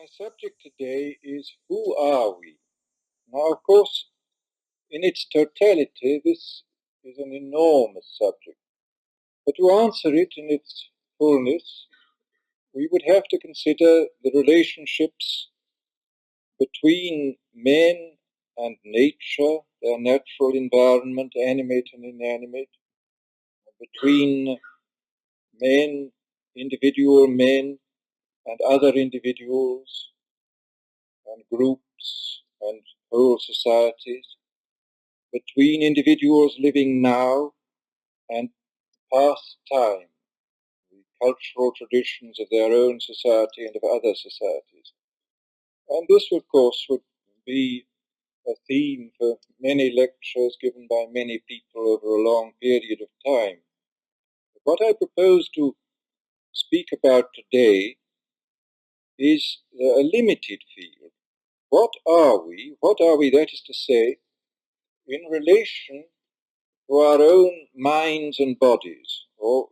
My subject today is who are we? Now, of course, in its totality, this is an enormous subject. But to answer it in its fullness, we would have to consider the relationships between men and nature, their natural environment, animate and inanimate, between men, individual men, and other individuals, and groups, and whole societies, between individuals living now and past time, the cultural traditions of their own society and of other societies. And this, of course, would be a theme for many lectures given by many people over a long period of time. What I propose to speak about today is a limited field. What are we? What are we, that is to say, in relation to our own minds and bodies? Or,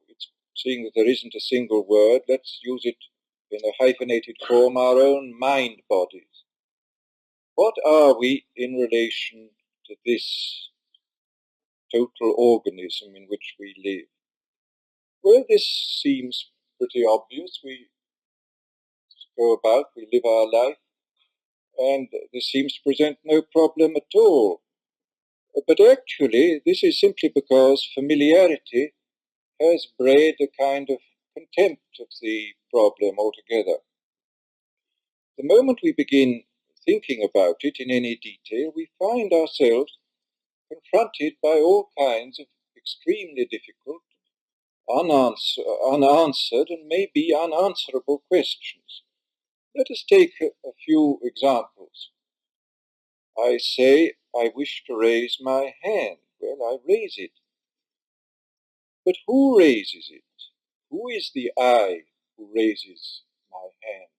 seeing that there isn't a single word, let's use it in a hyphenated form, our own mind bodies. What are we in relation to this total organism in which we live? Well, this seems pretty obvious. We go about, we live our life, and this seems to present no problem at all. But actually, this is simply because familiarity has bred a kind of contempt of the problem altogether. The moment we begin thinking about it in any detail, we find ourselves confronted by all kinds of extremely difficult, unanswered, and maybe unanswerable questions. Let us take a few examples. I say, I wish to raise my hand. Well, I raise it. But who raises it? Who is the I who raises my hand?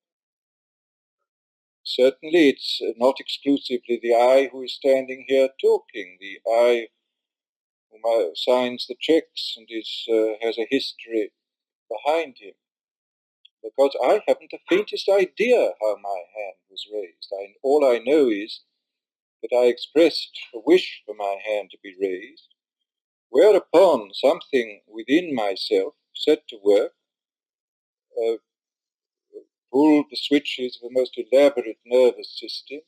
Certainly it's not exclusively the I who is standing here talking, the I who signs the checks and has a history behind him. Because I haven't the faintest idea how my hand was raised. All I know is that I expressed a wish for my hand to be raised, whereupon something within myself set to work, pulled the switches of a most elaborate nervous system,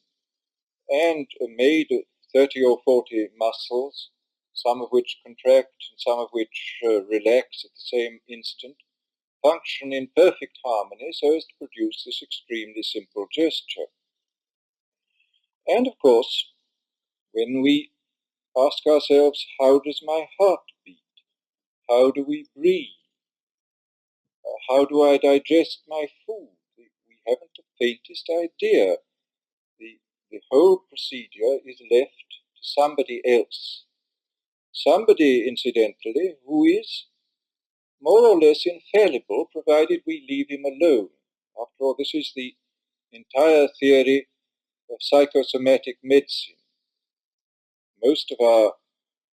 and made 30 or 40 muscles, some of which contract and some of which relax at the same instant, function in perfect harmony so as to produce this extremely simple gesture. And of course, when we ask ourselves, how does my heart beat? How do we breathe? How do I digest my food? We haven't the faintest idea. The whole procedure is left to somebody else. Somebody, incidentally, who is more or less infallible, provided we leave him alone. After all, this is the entire theory of psychosomatic medicine. Most of our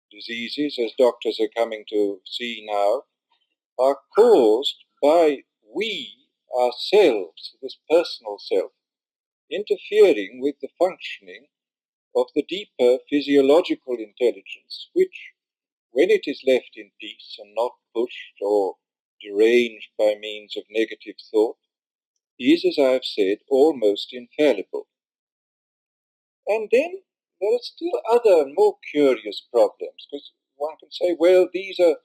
diseases, as doctors are coming to see now, are caused by we, ourselves, this personal self, interfering with the functioning of the deeper physiological intelligence, which, when it is left in peace and not pushed or deranged by means of negative thought, is, as I have said, almost infallible. And then there are still other and more curious problems, because one can say, well, these are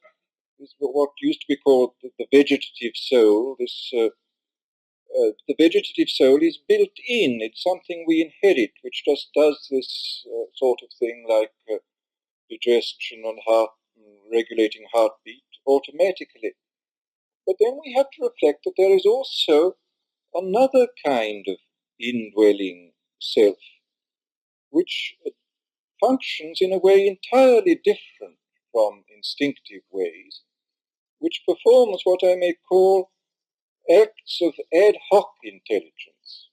what used to be called the vegetative soul. The vegetative soul is built in. It's something we inherit, which just does this sort of thing like digestion and regulating heartbeat automatically. But then we have to reflect that there is also another kind of indwelling self, which functions in a way entirely different from instinctive ways, which performs what I may call acts of ad hoc intelligence,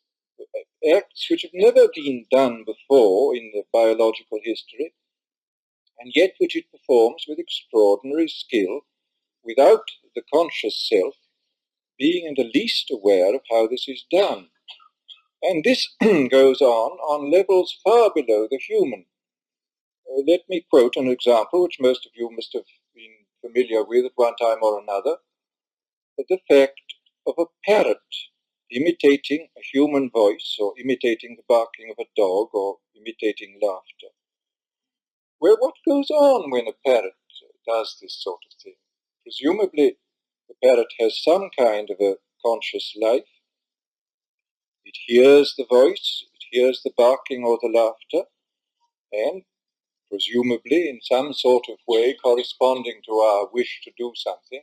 acts which have never been done before in the biological history, and yet which it performs with extraordinary skill, without the conscious self being in the least aware of how this is done. And this goes on levels far below the human. Let me quote an example which most of you must have been familiar with at one time or another. The fact of a parrot imitating a human voice, or imitating the barking of a dog, or imitating laughter. Well, what goes on when a parrot does this sort of thing? Presumably, the parrot has some kind of a conscious life. It hears the voice, it hears the barking or the laughter, and presumably in some sort of way corresponding to our wish to do something,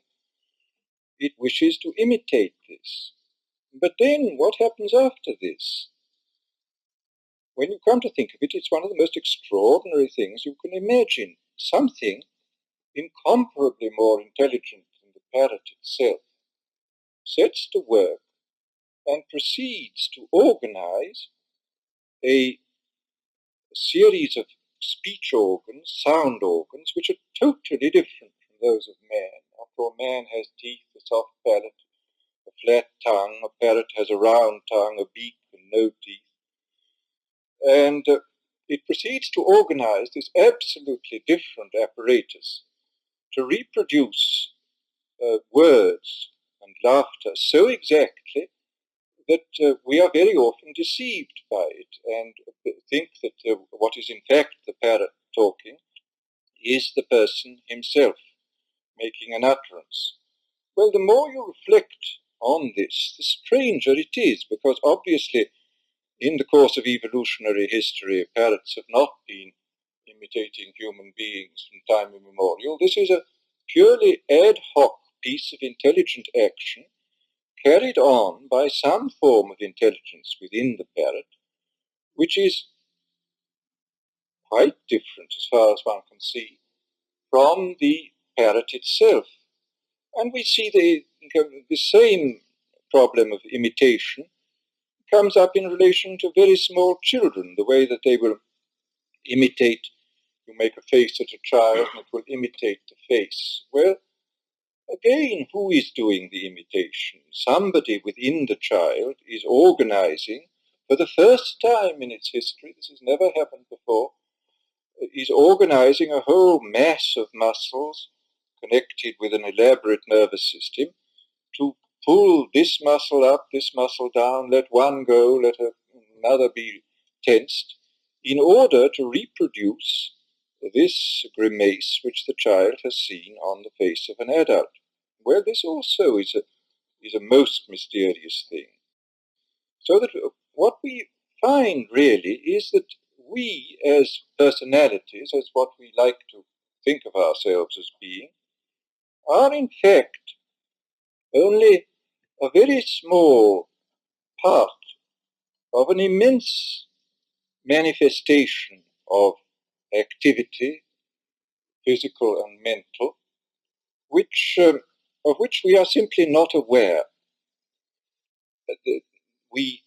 it wishes to imitate this. But then what happens after this? When you come to think of it, it's one of the most extraordinary things you can imagine. Something incomparably more intelligent than the parrot itself sets to work and proceeds to organize a series of speech organs, sound organs, which are totally different from those of man. After all, man has teeth, a soft palate, a flat tongue. A parrot has a round tongue, a beak, and no teeth. And it proceeds to organize this absolutely different apparatus to reproduce words and laughter so exactly that we are very often deceived by it and think that what is in fact the parrot talking is the person himself making an utterance. Well, the more you reflect on this, the stranger it is, because obviously in the course of evolutionary history, parrots have not been imitating human beings from time immemorial. This is a purely ad hoc piece of intelligent action carried on by some form of intelligence within the parrot, which is quite different as far as one can see from the parrot itself. And we see the same problem of imitation comes up in relation to very small children, the way that they will imitate. You make a face at a child and it will imitate the face. Well, again, who is doing the imitation? Somebody within the child is organizing for the first time in its history, this has never happened before, is organizing a whole mass of muscles connected with an elaborate nervous system to pull this muscle up, this muscle down, let one go, let another be tensed, in order to reproduce this grimace which the child has seen on the face of an adult. Well, this also is a most mysterious thing. So that what we find really is that we as personalities, as what we like to think of ourselves as being, are in fact only a very small part of an immense manifestation of activity, physical and mental, of which we are simply not aware. We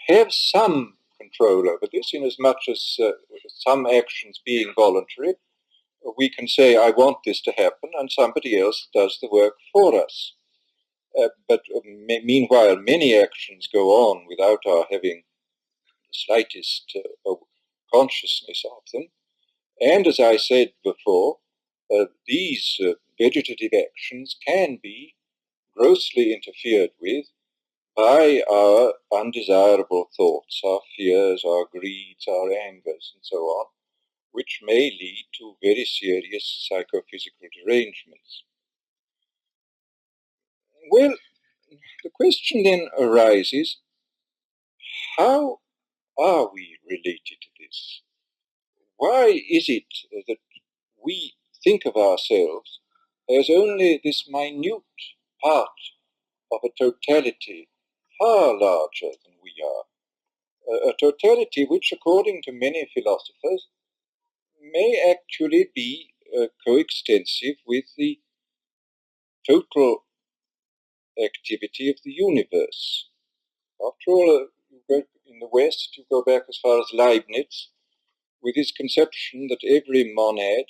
have some control over this, in as much as some actions being voluntary, we can say, I want this to happen, and somebody else does the work for us. But meanwhile, many actions go on without our having the slightest consciousness of them. And as I said before, these vegetative actions can be grossly interfered with by our undesirable thoughts, our fears, our greeds, our angers, and so on, which may lead to very serious psychophysical derangements. Well, the question then arises, how are we related to this? Why is it that we think of ourselves as only this minute part of a totality far larger than we are? A totality which, according to many philosophers, may actually be coextensive with the total activity of the universe. After all, in the West, you go back as far as Leibniz, with his conception that every monad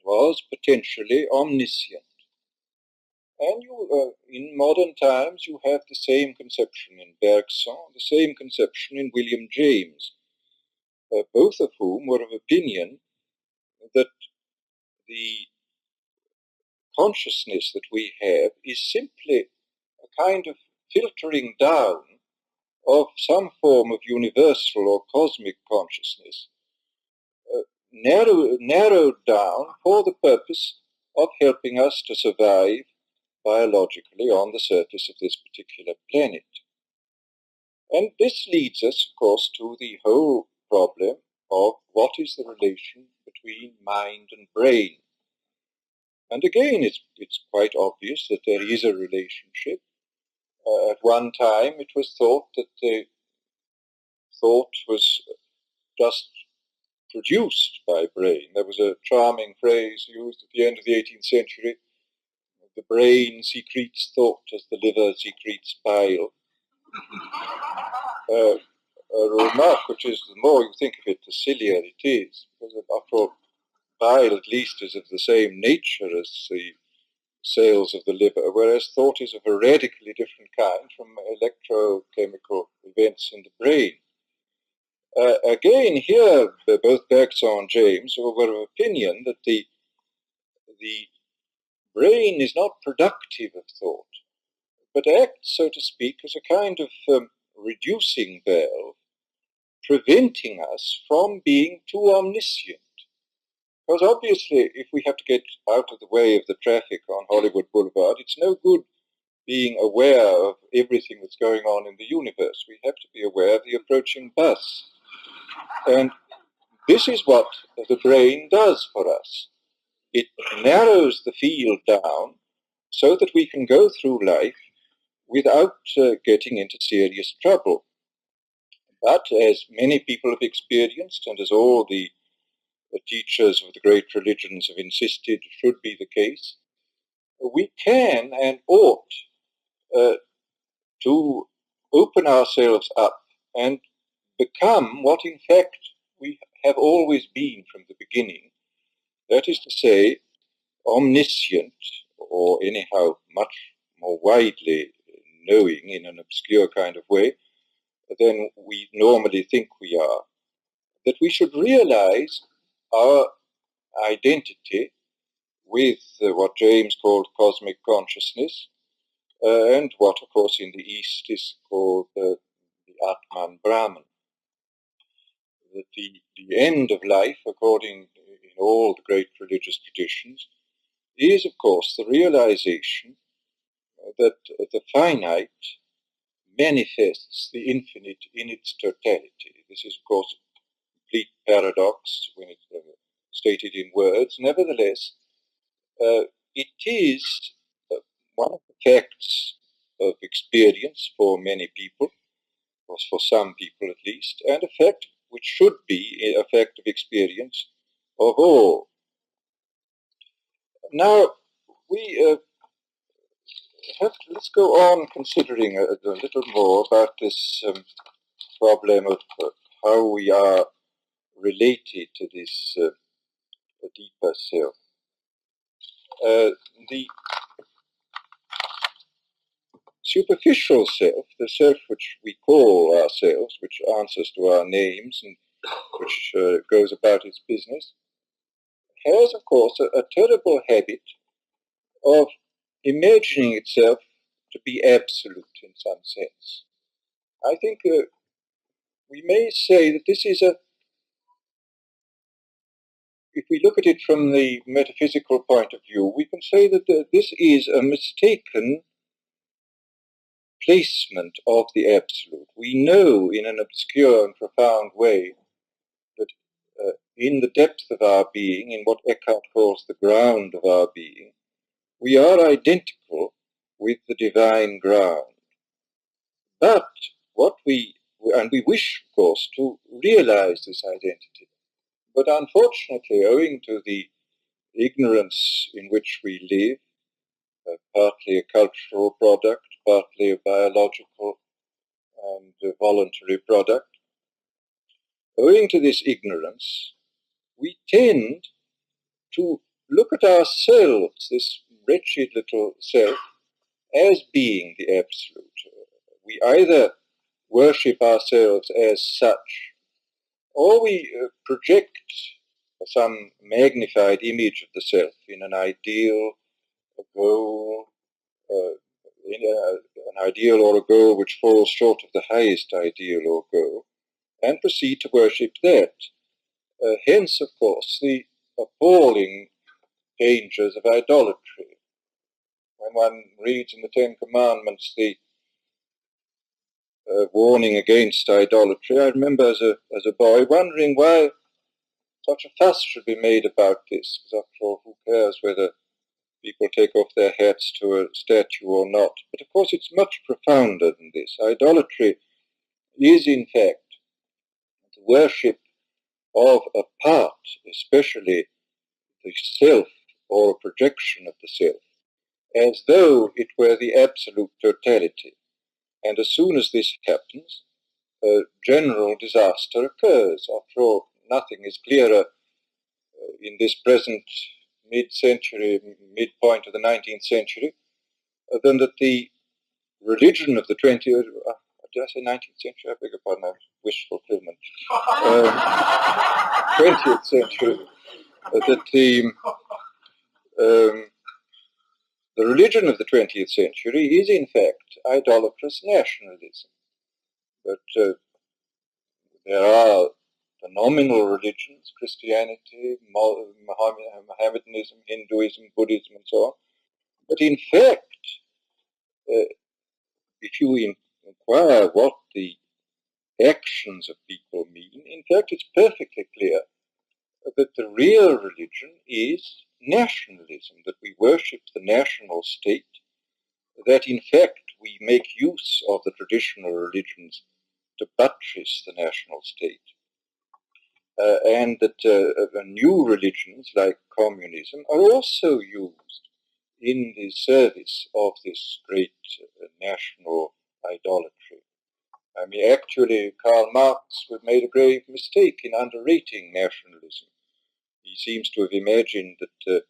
was potentially omniscient. And in modern times, you have the same conception in Bergson, the same conception in William James, both of whom were of opinion that the consciousness that we have is simply a kind of filtering down of some form of universal or cosmic consciousness, narrowed down for the purpose of helping us to survive biologically on the surface of this particular planet. And this leads us, of course, to the whole problem of what is the relation between mind and brain. And again, it's quite obvious that there is a relationship. At one time, it was thought that the thought was just produced by brain. There was a charming phrase used at the end of the 18th century: the brain secretes thought as the liver secretes bile. A remark which is, the more you think of it, the sillier it is, because after all, bile at least is of the same nature as the cells of the liver, whereas thought is of a radically different kind from electrochemical events in the brain. Again, here, both Bergson and James were of opinion that the brain is not productive of thought, but acts, so to speak, as a kind of reducing valve, preventing us from being too omniscient. Because obviously, if we have to get out of the way of the traffic on Hollywood Boulevard, it's no good being aware of everything that's going on in the universe. We have to be aware of the approaching bus. And this is what the brain does for us. It narrows the field down so that we can go through life without getting into serious trouble. But as many people have experienced, and as all the teachers of the great religions have insisted should be the case, we can and ought to open ourselves up and become what in fact we have always been from the beginning. That is to say, omniscient, or anyhow much more widely knowing in an obscure kind of way than we normally think we are. That we should realize our identity with what James called cosmic consciousness, and what, of course, in the East is called the Atman Brahman. That the end of life, according in all the great religious traditions, is, of course, the realization that the finite manifests the infinite in its totality. This is, of course, a complete paradox when it's stated in words. Nevertheless, it is one of the facts of experience for many people, or for some people at least, and a fact which should be a fact of experience of all. Now, let's go on considering a little more about this problem of how we are related to this deeper self. The superficial self, the self which we call ourselves, which answers to our names and which goes about its business, has, of course, a terrible habit of imagining itself to be absolute in some sense. I think we may say that this is if we look at it from the metaphysical point of view, we can say that this is a mistaken placement of the absolute. We know in an obscure and profound way that in the depth of our being, in what Eckhart calls the ground of our being, we are identical with the divine ground. But we wish, of course, to realize this identity. But unfortunately, owing to the ignorance in which we live, partly a cultural product, partly a biological and a voluntary product, owing to this ignorance, we tend to look at ourselves, this wretched little self, as being the absolute. We either worship ourselves as such, or we project some magnified image of the self in an ideal, a goal, an ideal or a goal which falls short of the highest ideal or goal, and proceed to worship that. Hence, of course, the appalling dangers of idolatry. When one reads in the Ten Commandments the warning against idolatry, I remember as a boy wondering why such a fuss should be made about this, because after all, who cares whether people take off their hats to a statue or not? But of course, it's much profounder than this. Idolatry is, in fact, the worship of a part, especially the self or a projection of the self, as though it were the absolute totality. And as soon as this happens, general disaster occurs. After all, nothing is clearer in this present mid-century, midpoint of the 19th century, than that the religion of the 20th, did I say 19th century? I beg your pardon, wish fulfillment. 20th century, that the religion of the 20th century is in fact idolatrous nationalism. But there are the nominal religions, Christianity, Mohammedanism, Hinduism, Buddhism, and so on. But in fact, if you inquire what the actions of people mean, in fact, it's perfectly clear that the real religion is nationalism, that we worship the national state, that in fact we make use of the traditional religions to buttress the national state, and that new religions like communism are also used in the service of this great national idolatry. I mean, actually, Karl Marx made a grave mistake in underrating nationalism. He seems to have imagined that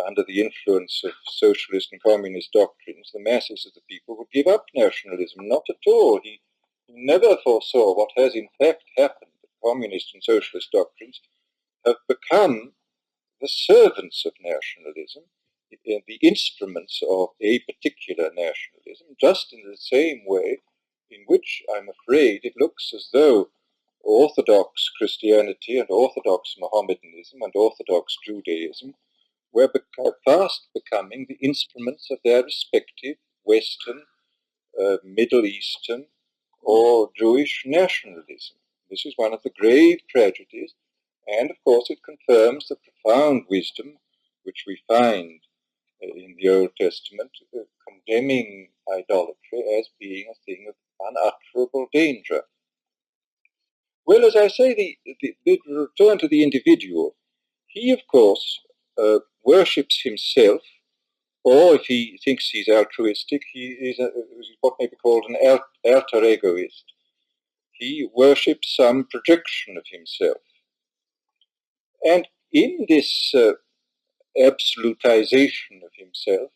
under the influence of socialist and communist doctrines, the masses of the people would give up nationalism. Not at all. He never foresaw what has in fact happened. That communist and socialist doctrines have become the servants of nationalism, the instruments of a particular nationalism, just in the same way in which, I'm afraid, it looks as though Orthodox Christianity and Orthodox Mohammedanism and Orthodox Judaism were fast becoming the instruments of their respective Western, Middle Eastern, or Jewish nationalism. This is one of the grave tragedies, and of course it confirms the profound wisdom which we find in the Old Testament, condemning idolatry as being a thing of unutterable danger. Well, as I say, the return to the individual, he, of course, worships himself, or if he thinks he's altruistic, he is what may be called an alter egoist. He worships some projection of himself. And in this absolutization of himself,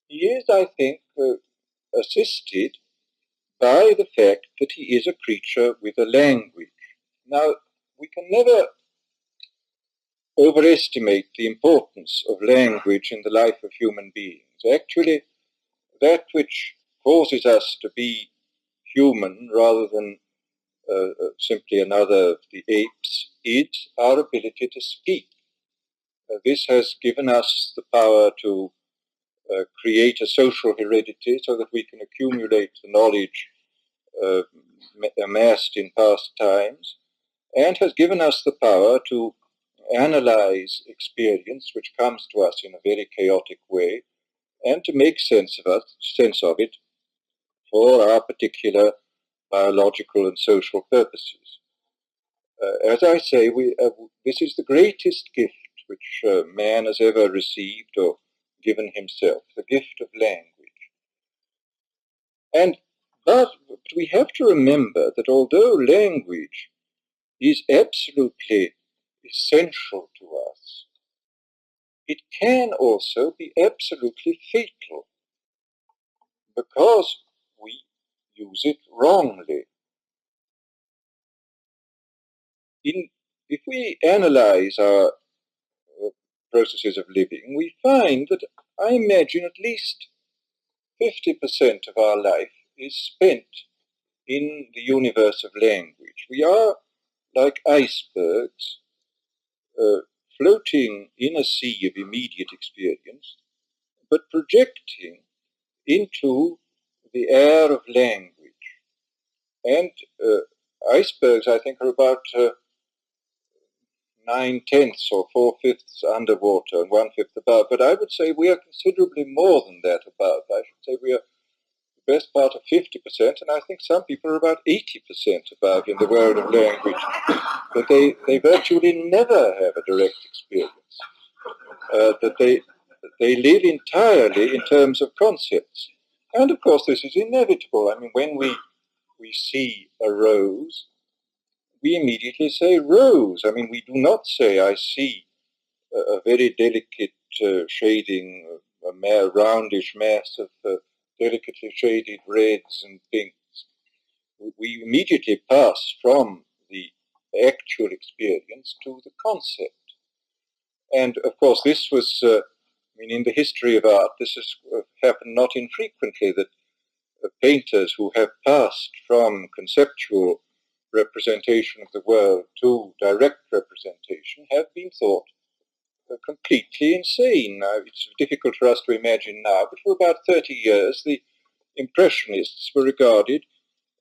he is, I think, assisted by the fact that he is a creature with a language. Now, we can never overestimate the importance of language in the life of human beings. Actually, that which causes us to be human rather than simply another of the apes is our ability to speak. This has given us the power to create a social heredity so that we can accumulate the knowledge amassed in past times, and has given us the power to analyze experience which comes to us in a very chaotic way, and to make sense of it for our particular biological and social purposes. As I say, this is the greatest gift which man has ever received or given himself, the gift of language. But we have to remember that although language is absolutely essential to us, it can also be absolutely fatal. because we use it wrongly. If we analyze our processes of living, we find that I imagine at least 50% of our life is spent in the universe of language. We are like icebergs floating in a sea of immediate experience, but projecting into the air of language. And icebergs, I think, are about 9/10 or 4/5 underwater and 1/5 above. But I would say we are considerably more than that above. I should say we are the best part of 50%, and I think some people are about 80% above in the world of language. But they virtually never have a direct experience. That they live entirely in terms of concepts. And of course this is inevitable. I mean, when we see a rose, we immediately say rose. I mean, we do not say I see a very delicate shading, a roundish mass of delicately shaded reds and pinks. We immediately pass from the actual experience to the concept. And of course this was, in the history of art, this has happened not infrequently, that painters who have passed from conceptual representation of the world to direct representation have been thought completely insane. Now, it's difficult for us to imagine now, but for about 30 years the Impressionists were regarded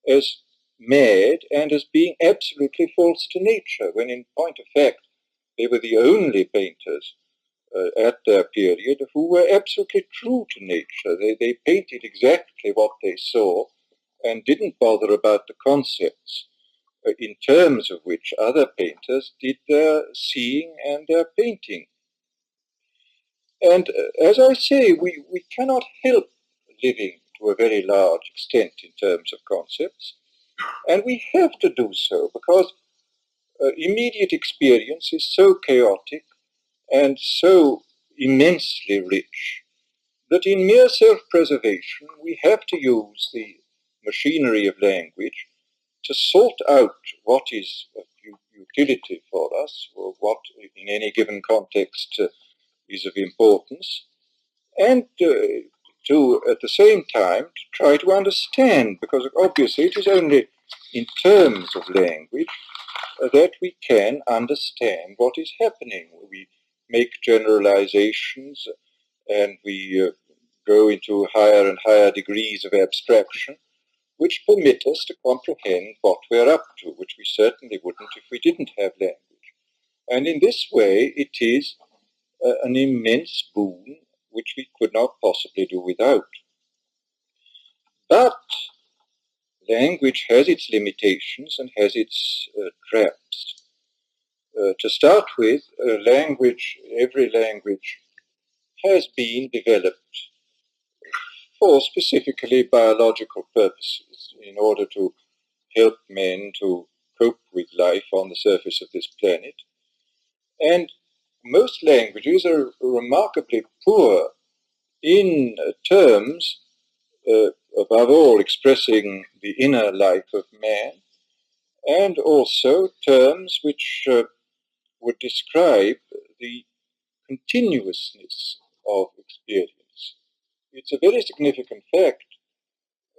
as mad and as being absolutely false to nature, when in point of fact they were the only painters at their period who were absolutely true to nature. They painted exactly what they saw and didn't bother about the concepts in terms of which other painters did their seeing and their painting. And as I say, we cannot help living to a very large extent in terms of concepts, and we have to do so because immediate experience is so chaotic and so immensely rich that in mere self-preservation we have to use the machinery of language to sort out what is of utility for us, or what in any given context is of importance, and to at the same time to try to understand, because obviously it is only in terms of language that we can understand what is happening. We make generalizations and we go into higher and higher degrees of abstraction, which permit us to comprehend what we're up to, which we certainly wouldn't if we didn't have language. And in this way, it is an immense boon which we could not possibly do without. But language has its limitations and has its traps. To start with, every language has been developed for specifically biological purposes in order to help men to cope with life on the surface of this planet. And most languages are remarkably poor in terms, above all, expressing the inner life of man, and also terms which would describe the continuousness of experience. It's a very significant fact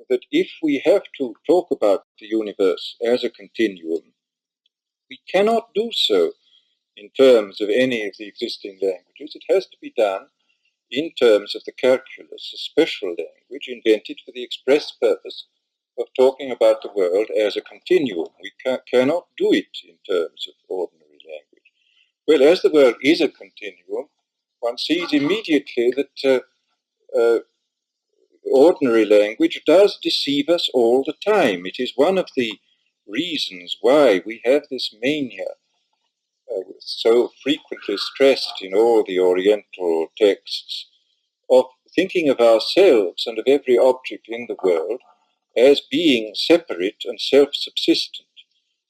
that if we have to talk about the universe as a continuum, we cannot do so in terms of any of the existing languages. It has to be done in terms of the calculus, a special language invented for the express purpose of talking about the world as a continuum. We cannot do it in terms of ordinary language. Well, as the world is a continuum, one sees immediately that ordinary language does deceive us all the time. It is one of the reasons why we have this mania, so frequently stressed in all the Oriental texts, of thinking of ourselves and of every object in the world as being separate and self-subsistent,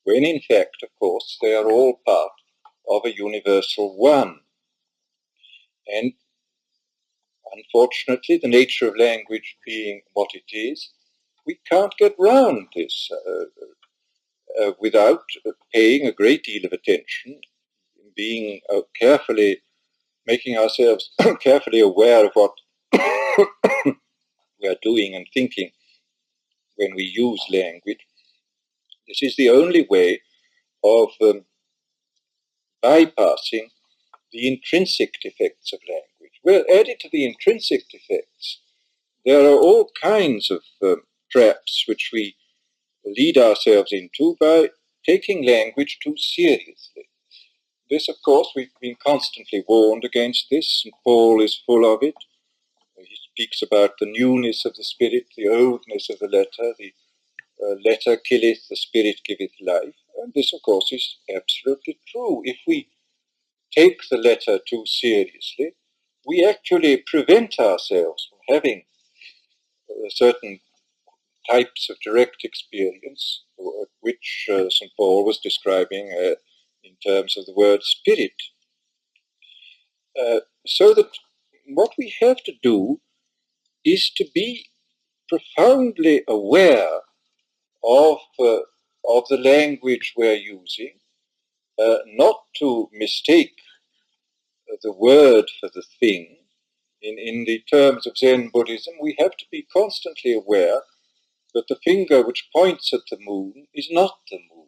when in fact, of course, they are all part of a universal one. And unfortunately, the nature of language being what it is, we can't get round this without paying a great deal of attention, being carefully, making ourselves carefully aware of what we are doing and thinking when we use language. This is the only way of bypassing the intrinsic defects of language. Well, added to the intrinsic defects, there are all kinds of traps which we lead ourselves into by taking language too seriously. This, of course, we've been constantly warned against this, and Paul is full of it. He speaks about the newness of the spirit, the oldness of the letter killeth, the spirit giveth life. And this, of course, is absolutely true. If we take the letter too seriously, we actually prevent ourselves from having certain types of direct experience, which St. Paul was describing in terms of the word spirit. So that what we have to do is to be profoundly aware of the language we're using, not to mistake the word for the thing. In the terms of Zen Buddhism, we have to be constantly aware that the finger which points at the moon is not the moon.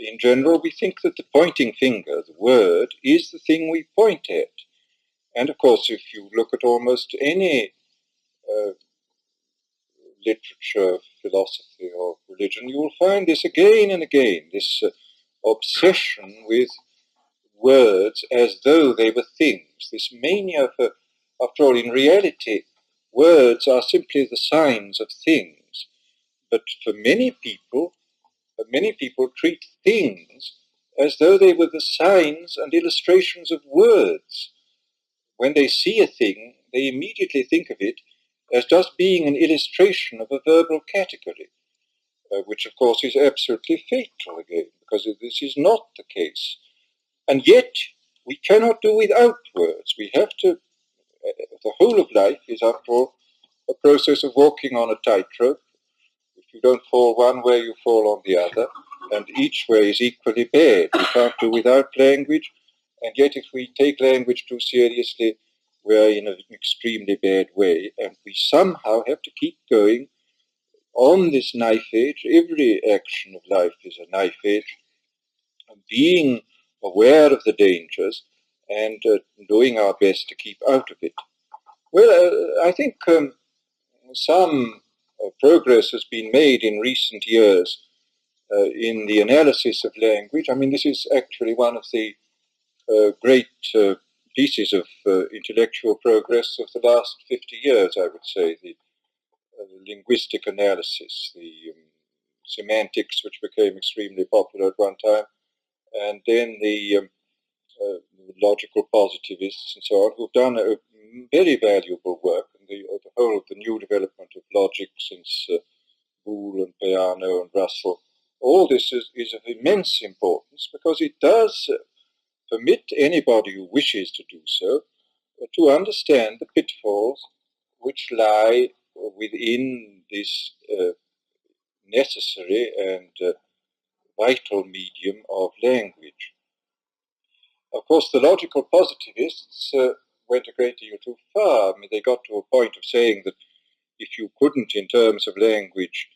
In general, we think that the pointing finger, the word, is the thing we point at. And of course, if you look at almost any literature, philosophy, or religion, you will find this again and again, this obsession with words as though they were things, this mania for, after all, in reality, words are simply the signs of things. But for many people treat things as though they were the signs and illustrations of words. When they see a thing, they immediately think of it as just being an illustration of a verbal category, which of course is absolutely fatal again, because this is not the case. And yet, we cannot do without words. We have to, the whole of life is, after all, a process of walking on a tightrope. If you don't fall one way, you fall on the other, and each way is equally bad. We can't do without language, and yet if we take language too seriously, we're in an extremely bad way, and we somehow have to keep going on this knife edge. Every action of life is a knife edge, and being aware of the dangers and doing our best to keep out of it. Well, I think some progress has been made in recent years in the analysis of language. I mean, this is actually one of the great pieces of intellectual progress of the last 50 years, I would say, the linguistic analysis, the semantics, which became extremely popular at one time, and then the logical positivists and so on, who've done a very valuable work, and the whole of the new development of logic since Boole and Peano and Russell. All this is of immense importance because it does permit anybody who wishes to do so to understand the pitfalls which lie within this necessary and vital medium of language. Of course, the logical positivists went a great deal too far. I mean, they got to a point of saying that if you couldn't, in terms of language,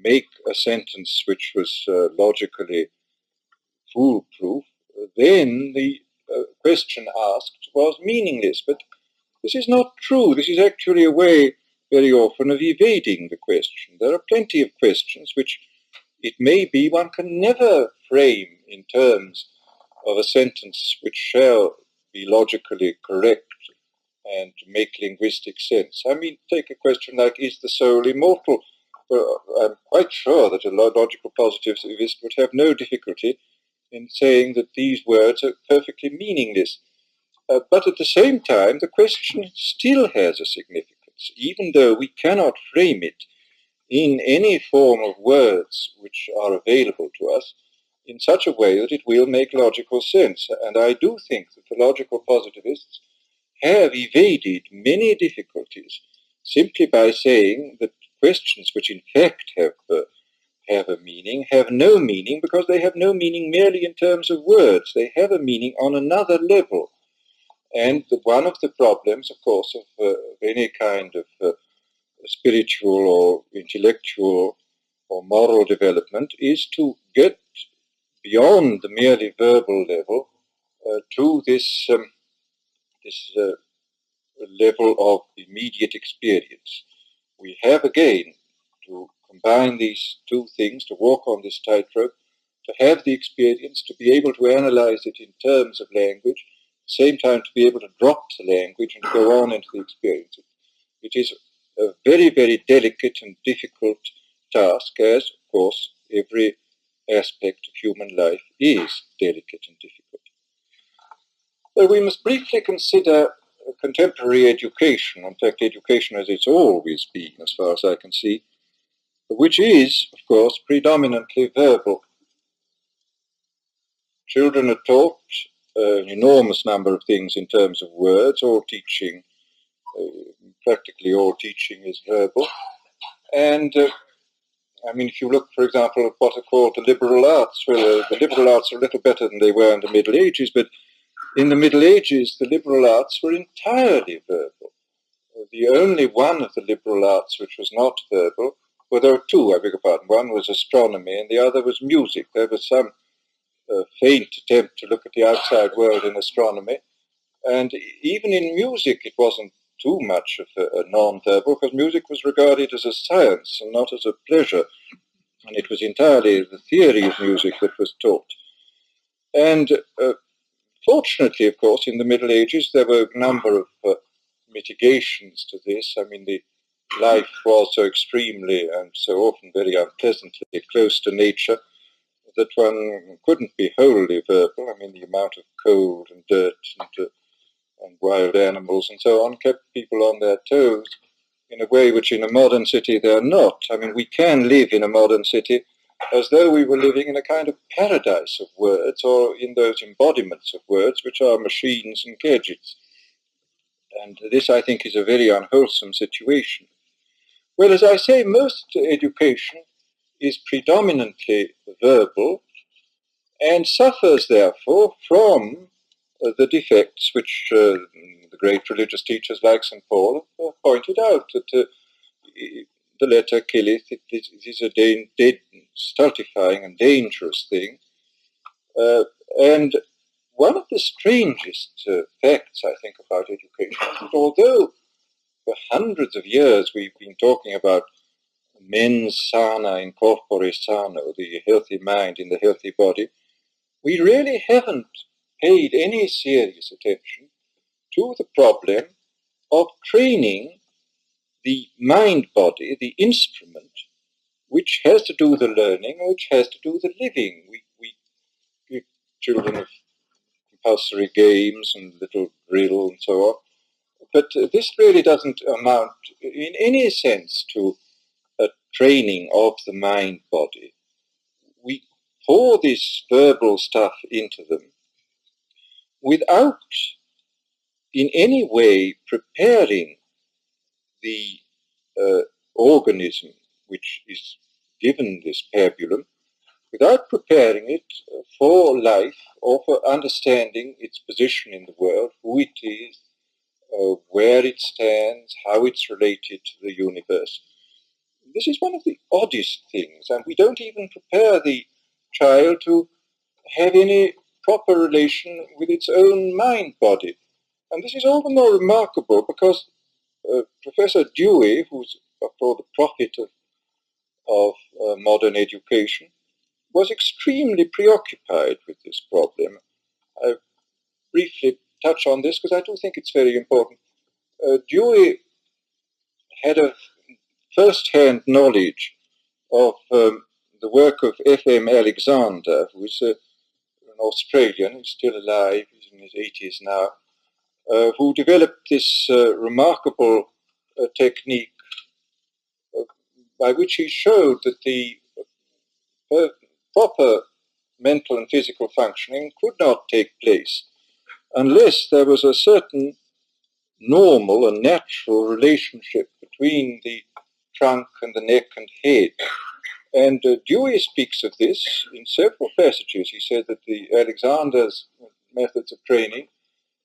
make a sentence which was logically foolproof, then the question asked was meaningless. But this is not true. This is actually a way, very often, of evading the question. There are plenty of questions which it may be one can never frame in terms of a sentence which shall be logically correct and make linguistic sense. I mean, take a question like, is the soul immortal? Well, I'm quite sure that a logical positivist would have no difficulty in saying that these words are perfectly meaningless. But at the same time, the question still has a significance, even though we cannot frame it in any form of words which are available to us in such a way that it will make logical sense. And I do think that the logical positivists have evaded many difficulties simply by saying that questions which in fact have a meaning have no meaning, because they have no meaning merely in terms of words. They have a meaning on another level. And one of the problems, of course, of any kind of spiritual or intellectual or moral development is to get beyond the merely verbal level to this level of immediate experience. We have again to combine these two things, to walk on this tightrope, to have the experience, to be able to analyze it in terms of language, at the same time to be able to drop the language and to go on into the experience. It is a very, very delicate and difficult task, as, of course, every aspect of human life is delicate and difficult. So we must briefly consider contemporary education, in fact education as it's always been as far as I can see, which is, of course, predominantly verbal. Children are taught an enormous number of things in terms of words. All teaching, practically all teaching is verbal. And I mean, if you look, for example, at what are called the liberal arts, well, the liberal arts are a little better than they were in the Middle Ages, but in the Middle Ages, the liberal arts were entirely verbal. The only one of the liberal arts which was not verbal, well, there were two, I beg your pardon. One was astronomy and the other was music. There was some faint attempt to look at the outside world in astronomy. And even in music, it wasn't too much of a non-verbal, because music was regarded as a science and not as a pleasure. And it was entirely the theory of music that was taught. And fortunately, of course, in the Middle Ages, there were a number of mitigations to this. I mean, the life was so extremely and so often very unpleasantly close to nature that one couldn't be wholly verbal. I mean, the amount of cold and dirt and wild animals and so on kept people on their toes in a way which in a modern city they're not. I mean, we can live in a modern city as though we were living in a kind of paradise of words, or in those embodiments of words which are machines and gadgets. And this, I think, is a very unwholesome situation. Well, as I say, most education is predominantly verbal and suffers, therefore, from the defects which the great religious teachers like St. Paul have pointed out, that the letter killeth, it is a stultifying and dangerous thing. And one of the strangest facts, I think, about education is that although for hundreds of years we've been talking about mens sana in corpore sano, the healthy mind in the healthy body, we really haven't paid any serious attention to the problem of training the mind-body, the instrument, which has to do the learning, which has to do the living. We give children of compulsory games and little drill and so on, but this really doesn't amount in any sense to a training of the mind-body. We pour this verbal stuff into them without in any way preparing the organism which is given this pabulum, without preparing it for life or for understanding its position in the world, who it is, where it stands, how it's related to the universe. This is one of the oddest things, and we don't even prepare the child to have any proper relation with its own mind-body. And this is all the more remarkable because Professor Dewey, who's after all the prophet of modern education, was extremely preoccupied with this problem. I briefly touch on this because I do think it's very important. Dewey had a first-hand knowledge of the work of F.M. Alexander, who is an Australian, who's still alive, he's in his 80s now, who developed this remarkable technique by which he showed that the proper mental and physical functioning could not take place unless there was a certain normal and natural relationship between the trunk and the neck and head. And Dewey speaks of this in several passages. He said that the Alexander's methods of training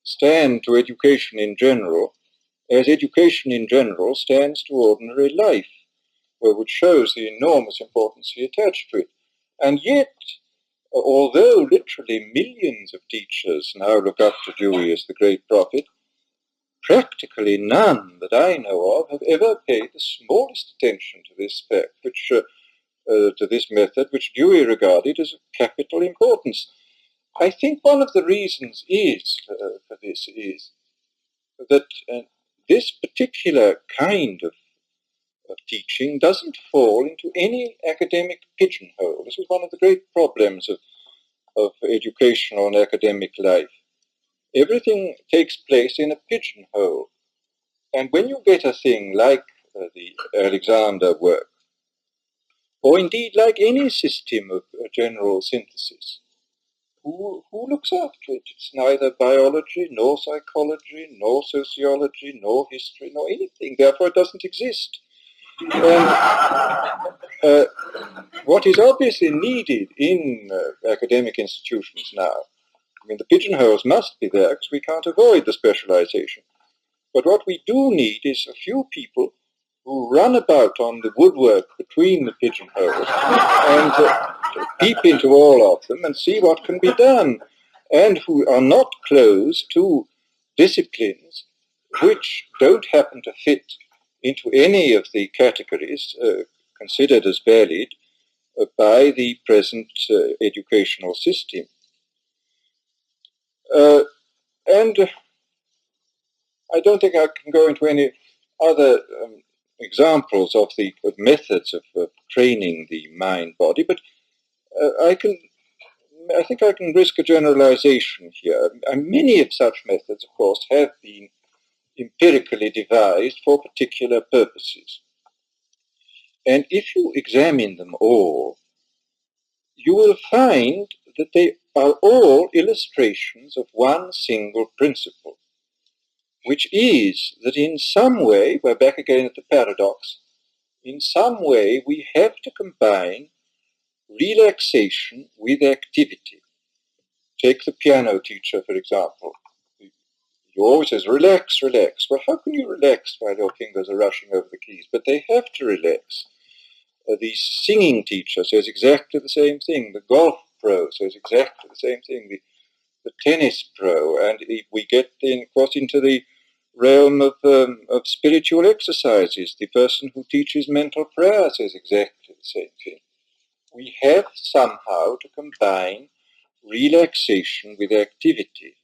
stand to education in general, as education in general stands to ordinary life, which shows the enormous importance he attached to it. And yet, although literally millions of teachers now look up to Dewey as the great prophet, practically none that I know of have ever paid the smallest attention to this fact, to this method, which Dewey regarded as of capital importance. I think one of the reasons for this is that this particular kind of teaching doesn't fall into any academic pigeonhole. This is one of the great problems of educational and academic life. Everything takes place in a pigeonhole. And when you get a thing like the Alexander work, or indeed like any system of general synthesis, who looks after it? It's neither biology, nor psychology, nor sociology, nor history, nor anything. Therefore, it doesn't exist. What is obviously needed in academic institutions now, I mean, the pigeonholes must be there because we can't avoid the specialization. But what we do need is a few people who run about on the woodwork between the pigeonholes and peep into all of them and see what can be done, and who are not closed to disciplines which don't happen to fit into any of the categories considered as valid by the present educational system. And I don't think I can go into any other examples of the methods of training the mind-body, but I think I can risk a generalization here. Many of such methods, of course, have been empirically devised for particular purposes. And if you examine them all, you will find that they are all illustrations of one single principle, which is that in some way, we're back again at the paradox, in some way we have to combine relaxation with activity. Take the piano teacher, for example. He always says, relax, relax. Well, how can you relax while your fingers are rushing over the keys? But they have to relax. The singing teacher says exactly the same thing. The golf pro says exactly the same thing. The tennis pro. And we get, of course, into the realm of spiritual exercises. The person who teaches mental prayer says exactly the same thing. We have somehow to combine relaxation with activity.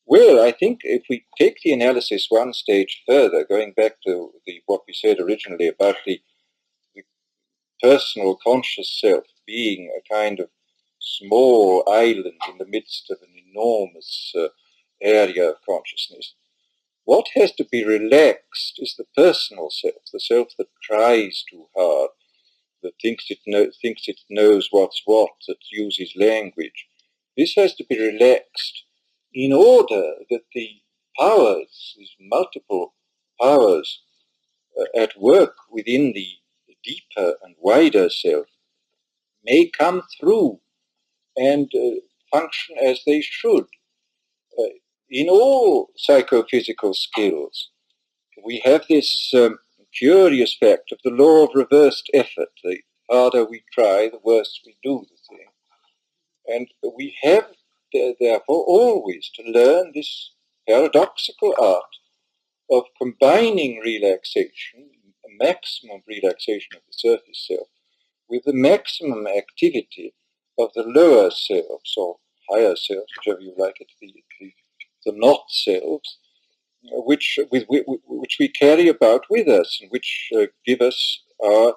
Well, I think if we take the analysis one stage further, going back to what we said originally about the personal conscious self being a kind of small island in the midst of an enormous area of consciousness, what has to be relaxed is the personal self, the self that tries too hard, that thinks it knows what's what, that uses language. This has to be relaxed in order that the powers, these multiple powers at work within the deeper and wider self, may come through and function as they should. In all psychophysical skills, we have this curious fact of the law of reversed effort. The harder we try, the worse we do the thing. And we have, therefore, always to learn this paradoxical art of combining relaxation, a maximum relaxation of the surface self, with the maximum activity of the lower selves, or higher selves, whichever you like it, the not selves, which we carry about with us, and which give us our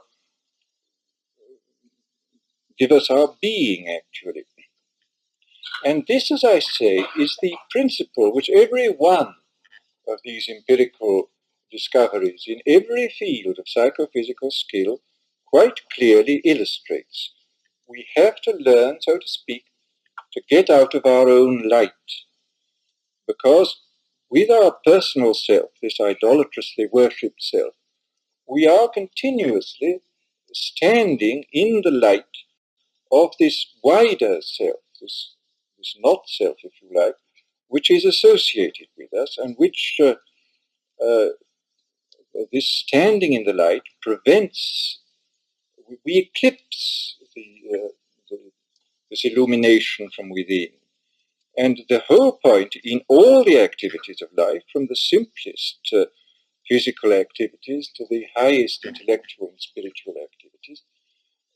being, actually. And this, as I say, is the principle which every one of these empirical discoveries in every field of psychophysical skill quite clearly illustrates. We have to learn, so to speak, to get out of our own light, because with our personal self, this idolatrously worshipped self, we are continuously standing in the light of this wider self, this not self, if you like, which is associated with us, and which this standing in the light prevents, we eclipse this illumination from within. And the whole point in all the activities of life, from the simplest physical activities to the highest intellectual and spiritual activities,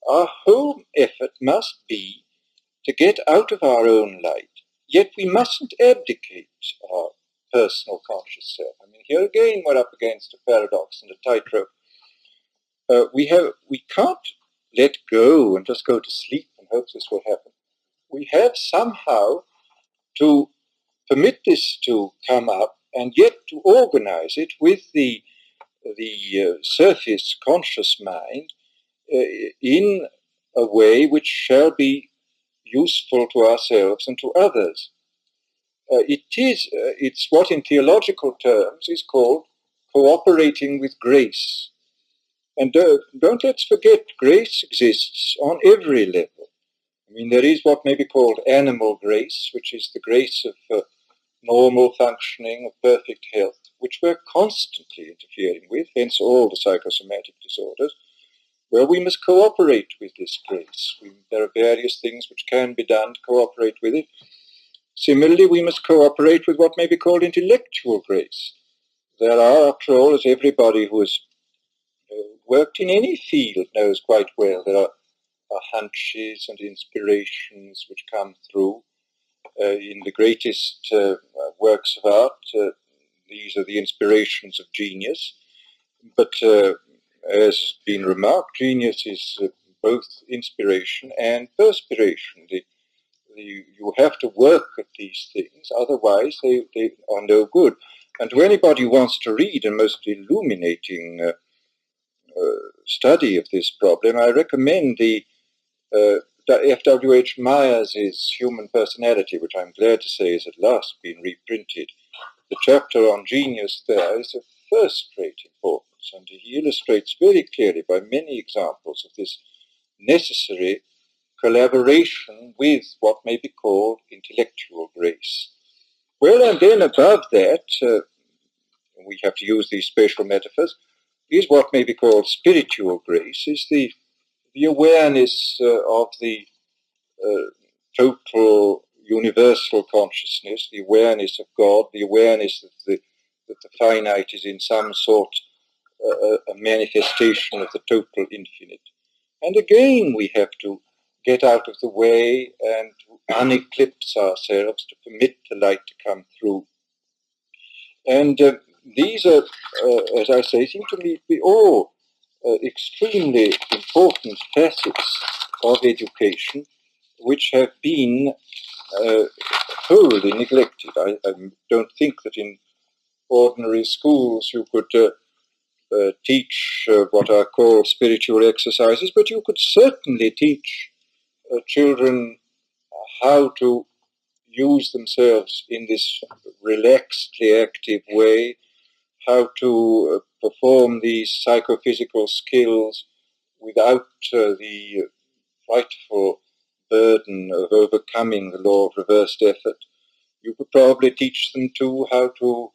our whole effort must be to get out of our own light. Yet we mustn't abdicate our personal conscious self. I mean, here again we're up against a paradox and a tightrope. We can't let go and just go to sleep and hope this will happen. We have somehow to permit this to come up and yet to organize it with the surface conscious mind in a way which shall be useful to ourselves and to others. It's what in theological terms is called cooperating with grace. And don't let's forget, grace exists on every level. I mean, there is what may be called animal grace, which is the grace of normal functioning, of perfect health, which we're constantly interfering with, hence all the psychosomatic disorders, where we must cooperate with this grace. There are various things which can be done to cooperate with it. Similarly, we must cooperate with what may be called intellectual grace. There are, after all, as everybody who has worked in any field knows quite well, there are hunches and inspirations which come through. In the greatest works of art, these are the inspirations of genius. But as has been remarked, genius is both inspiration and perspiration. You have to work at these things, otherwise they are no good. And to anybody who wants to read a most illuminating study of this problem, I recommend the F.W.H. Myers' Human Personality, which I'm glad to say has at last been reprinted. The chapter on genius there is of first-rate importance, and he illustrates very clearly by many examples of this necessary collaboration with what may be called intellectual grace. Well, and then above that, we have to use these spatial metaphors, is what may be called spiritual grace, is the awareness of the total universal consciousness, the awareness of God, the awareness that the finite is in some sort a manifestation of the total infinite. And again, we have to get out of the way and to uneclipse ourselves, to permit the light to come through. And these are, as I say, seem to me to be all extremely important facets of education which have been wholly neglected. I don't think that in ordinary schools you could teach what are called spiritual exercises, but you could certainly teach children how to use themselves in this relaxedly active way, how to perform these psychophysical skills without the frightful burden of overcoming the law of reversed effort. You could probably teach them too how to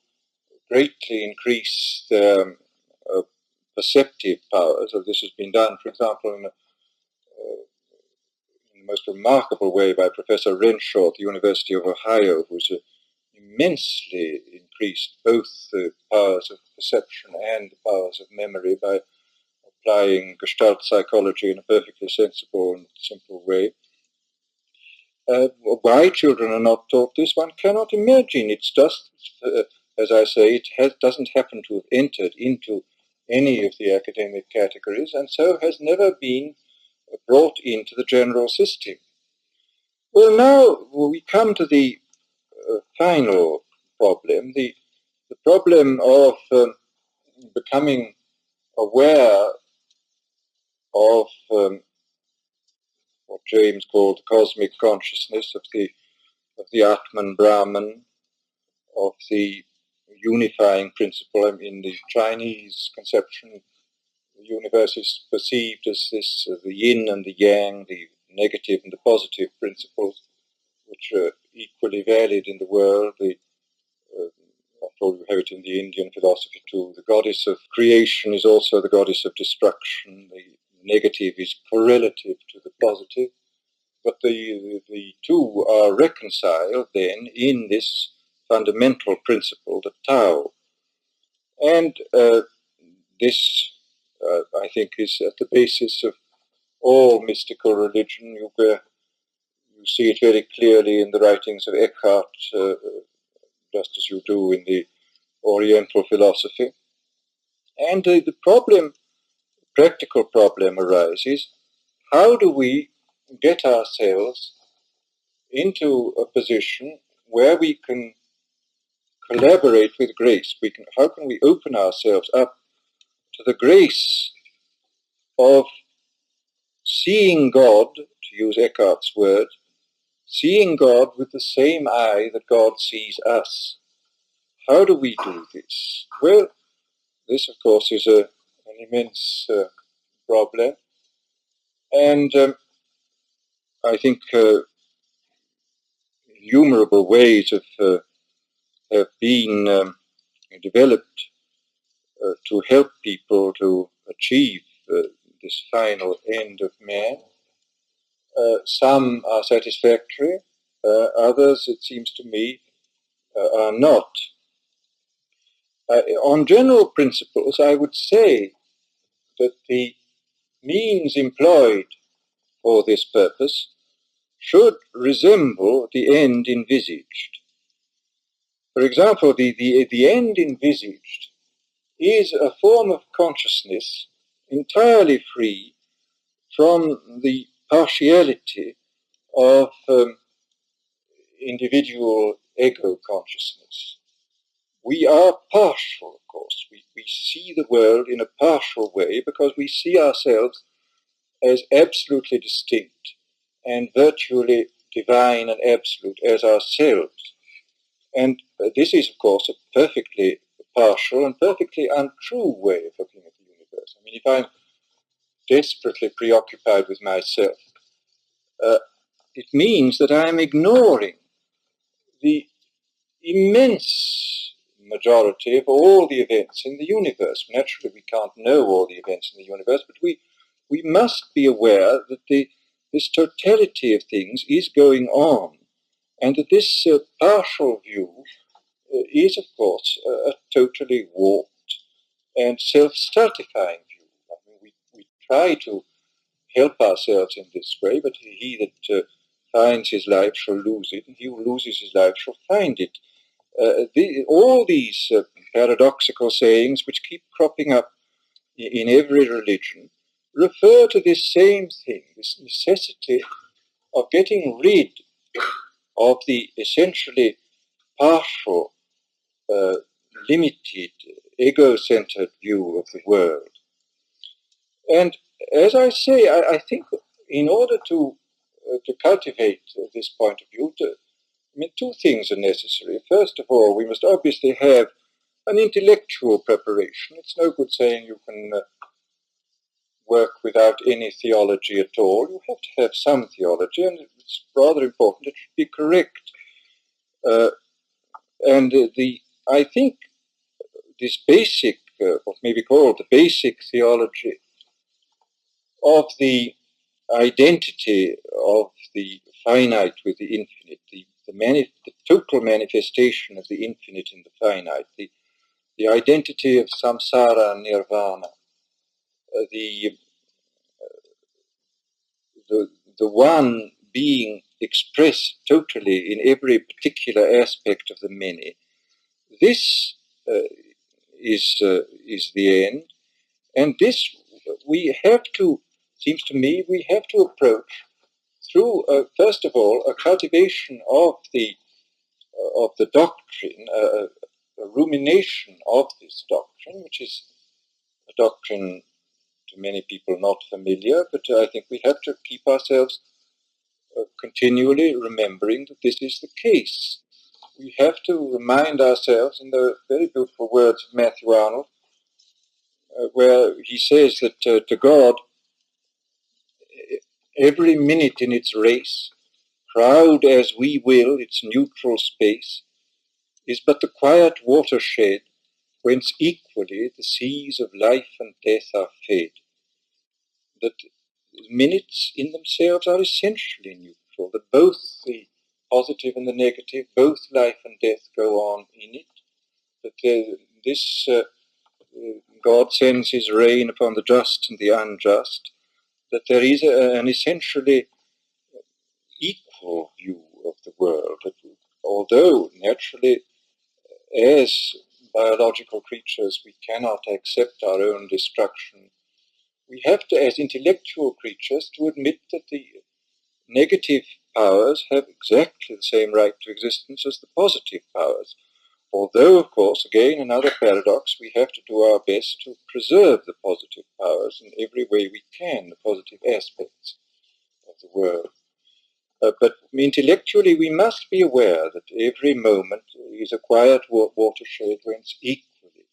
greatly increase their perceptive powers. So this has been done, for example, in the most remarkable way by Professor Renshaw at the University of Ohio, who's immensely increased both the powers of perception and the powers of memory by applying Gestalt psychology in a perfectly sensible and simple way. Why children are not taught this, one cannot imagine. It's just, as I say, it doesn't happen to have entered into any of the academic categories, and so has never been brought into the general system. Well, now we come to the final problem, the problem of becoming aware of what James called the cosmic consciousness, of the Atman Brahman, of the unifying principle. I mean, the Chinese conception, the universe is perceived as this, the yin and the yang, the negative and the positive principles, which are equally valid in the world. After all, you have it in the Indian philosophy too. The goddess of creation is also the goddess of destruction. The negative is correlative to the positive. But the two are reconciled then in this fundamental principle, the Tao. And this, I think, is at the basis of all mystical religion. You see it very clearly in the writings of Eckhart, just as you do in the Oriental philosophy. And the practical problem arises, how do we get ourselves into a position where we can collaborate with grace? How can we open ourselves up to the grace of seeing God, to use Eckhart's word, seeing God with the same eye that God sees us? How do we do this? Well, this, of course, is an immense problem. And I think innumerable ways have been developed to help people to achieve this final end of man. Some are satisfactory, others, it seems to me, are not. On general principles, I would say that the means employed for this purpose should resemble the end envisaged. For example, the end envisaged is a form of consciousness entirely free from the partiality of individual ego consciousness. We are partial, of course. We see the world in a partial way because we see ourselves as absolutely distinct and virtually divine and absolute as ourselves. And this is, of course, a perfectly partial and perfectly untrue way of looking at the universe. I mean, if I'm desperately preoccupied with myself, it means that I am ignoring the immense majority of all the events in the universe. Naturally, we can't know all the events in the universe, but we must be aware that this totality of things is going on, and that this partial view is, of course, a totally warped and self-certifying view. I mean, we try to help ourselves in this way, but he that finds his life shall lose it, and he who loses his life shall find it. All these paradoxical sayings which keep cropping up in every religion refer to this same thing, this necessity of getting rid of the essentially partial, limited, ego-centered view of the world. And as I say, I think in order to cultivate this point of view, two things are necessary. First of all, we must obviously have an intellectual preparation. It's no good saying you can work without any theology at all. You have to have some theology, and it's rather important. It should be correct. I think this basic, what may be called the basic theology of the identity of the finite with the infinite, the total manifestation of the infinite in the finite, the identity of samsara and nirvana, the one being expressed totally in every particular aspect of the many. This is the end, and this we have to, seems to me, we have to approach through, first of all, a cultivation of the doctrine, a rumination of this doctrine, which is a doctrine to many people not familiar, but I think we have to keep ourselves continually remembering that this is the case. we have to remind ourselves in the very beautiful words of Matthew Arnold, where he says that to God, every minute in its race, crowd as we will its neutral space, is but the quiet watershed whence equally the seas of life and death are fed. That minutes in themselves are essentially neutral, that both the positive and the negative, both life and death go on in it, that God sends his rain upon the just and the unjust, that there is an essentially equal view of the world, that although naturally as biological creatures we cannot accept our own destruction, we have to, as intellectual creatures, to admit that the negative powers have exactly the same right to existence as the positive powers. Although, of course, again, another paradox, we have to do our best to preserve the positive powers in every way we can, the positive aspects of the world. But intellectually, we must be aware that every moment is a quiet watershed whence equally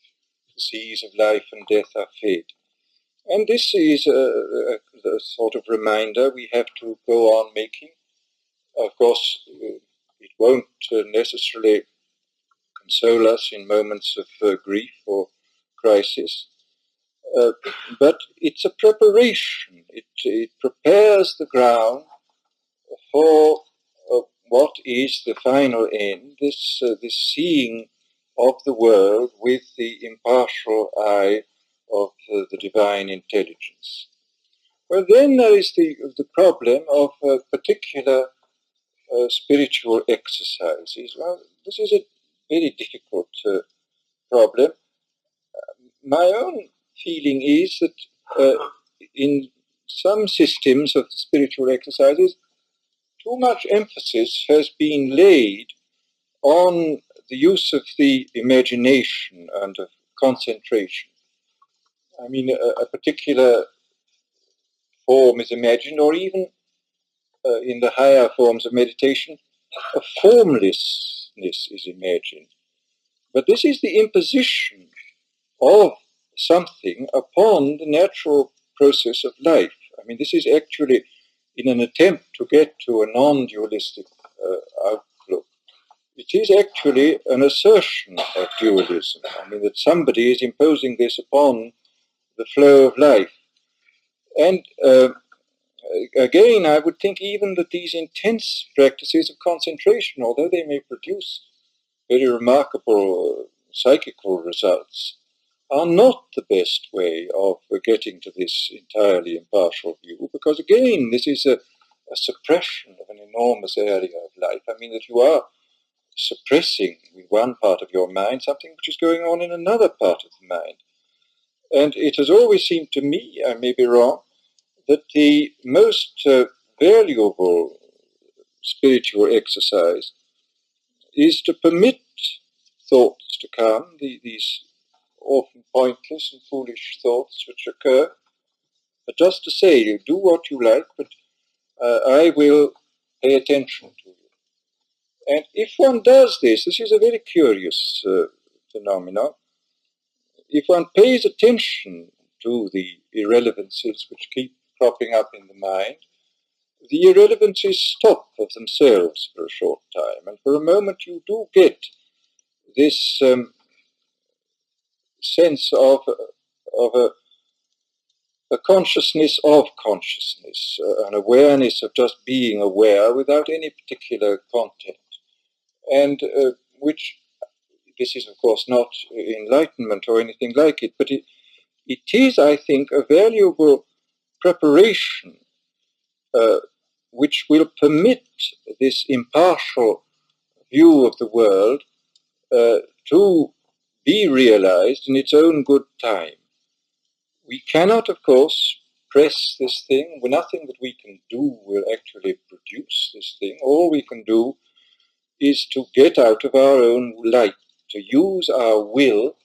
the seas of life and death are fed. And this is a sort of reminder we have to go on making. Of course, it won't necessarily console us in moments of grief or crisis, but it's a preparation. It prepares the ground for what is the final end, this seeing of the world with the impartial eye of the divine intelligence. Well, then there is the problem of particular spiritual exercises. Well, this is a very difficult problem. My own feeling is that in some systems of spiritual exercises, too much emphasis has been laid on the use of the imagination and of concentration. I mean, a particular form is imagined, or even in the higher forms of meditation, a formlessness is imagined. But this is the imposition of something upon the natural process of life. I mean, this is actually in an attempt to get to a non-dualistic outlook. It is actually an assertion of dualism. I mean, that somebody is imposing this upon the flow of life. And again, I would think even that these intense practices of concentration, although they may produce very remarkable psychical results, are not the best way of getting to this entirely impartial view, because again, this is a suppression of an enormous area of life. I mean, that you are suppressing with one part of your mind something which is going on in another part of the mind. And it has always seemed to me, I may be wrong, that the most valuable spiritual exercise is to permit thoughts to come, these often pointless and foolish thoughts which occur, but just to say, you do what you like, but I will pay attention to you. And if one does this is a very curious phenomenon. If one pays attention to the irrelevancies which keep cropping up in the mind, the irrelevancies stop of themselves for a short time, and for a moment you do get this sense of a consciousness of consciousness, an awareness of just being aware without any particular content, and which, this is of course not enlightenment or anything like it, but it is, I think, a valuable preparation which will permit this impartial view of the world to be realized in its own good time. We cannot, of course, press this thing. Nothing that we can do will actually produce this thing. All we can do is to get out of our own light, to use our will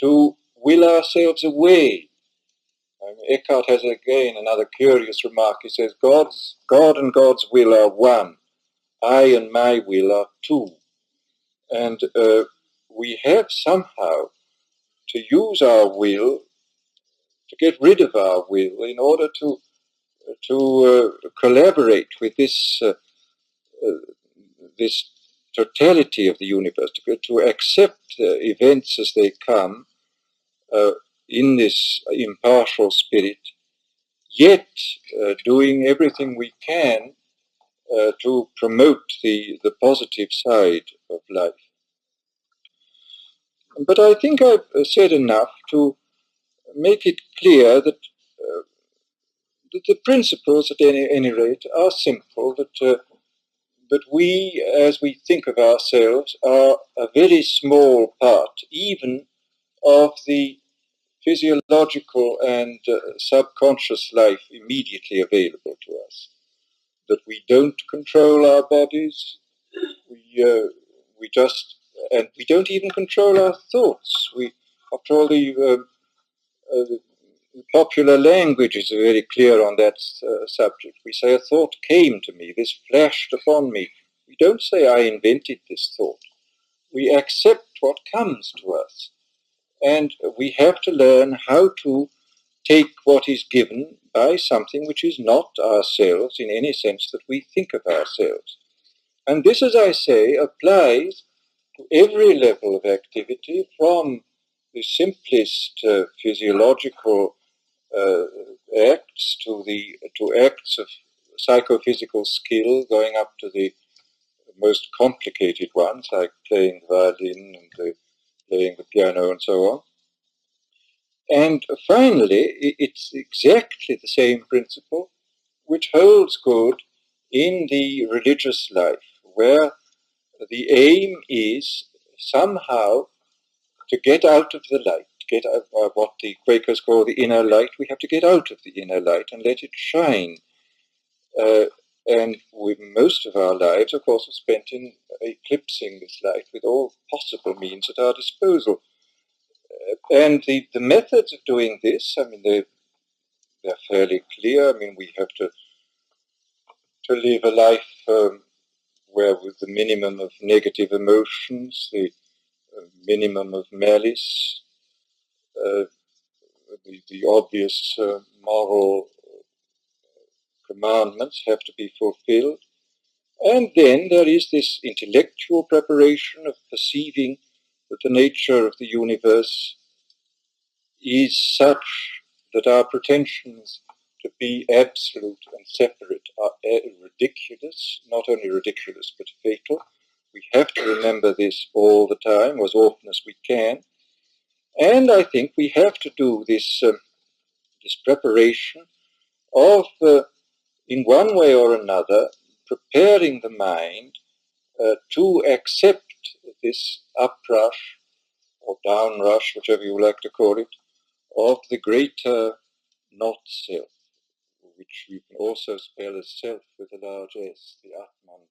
to will ourselves away. Eckhart has again another curious remark. He says, God and God's will are one. I and my will are two. And we have somehow to use our will, to get rid of our will in order to collaborate with this totality of the universe, to accept events as they come uh, in this impartial spirit, yet doing everything we can to promote the positive side of life. But I think I've said enough to make it clear that the principles, at any rate, are simple, that we, as we think of ourselves, are a very small part, even of the physiological and subconscious life immediately available to us. That we don't control our bodies, we just, and we don't even control our thoughts. After all, the popular language is very clear on that subject. We say a thought came to me, this flashed upon me. We don't say I invented this thought. We accept what comes to us. And we have to learn how to take what is given by something which is not ourselves in any sense that we think of ourselves. And this, as I say, applies to every level of activity, from the simplest physiological acts to acts of psychophysical skill, going up to the most complicated ones like playing the violin and playing the piano and so on. And finally, it's exactly the same principle which holds good in the religious life, where the aim is somehow to get out of the light, get out of what the Quakers call the inner light. We have to get out of the inner light and let it shine. And most of our lives, of course, are spent in eclipsing this light with all possible means at our disposal. And the methods of doing this, I mean, they're fairly clear. I mean, we have to live a life where with the minimum of negative emotions, the minimum of malice, the obvious moral commandments have to be fulfilled. And then there is this intellectual preparation of perceiving that the nature of the universe is such that our pretensions to be absolute and separate are ridiculous, not only ridiculous but fatal. We have to remember this all the time, as often as we can. And I think we have to do this preparation of, in one way or another, preparing the mind to accept this uprush or downrush, whichever you like to call it, of the greater not self, which you can also spell as self with a large S, the Atman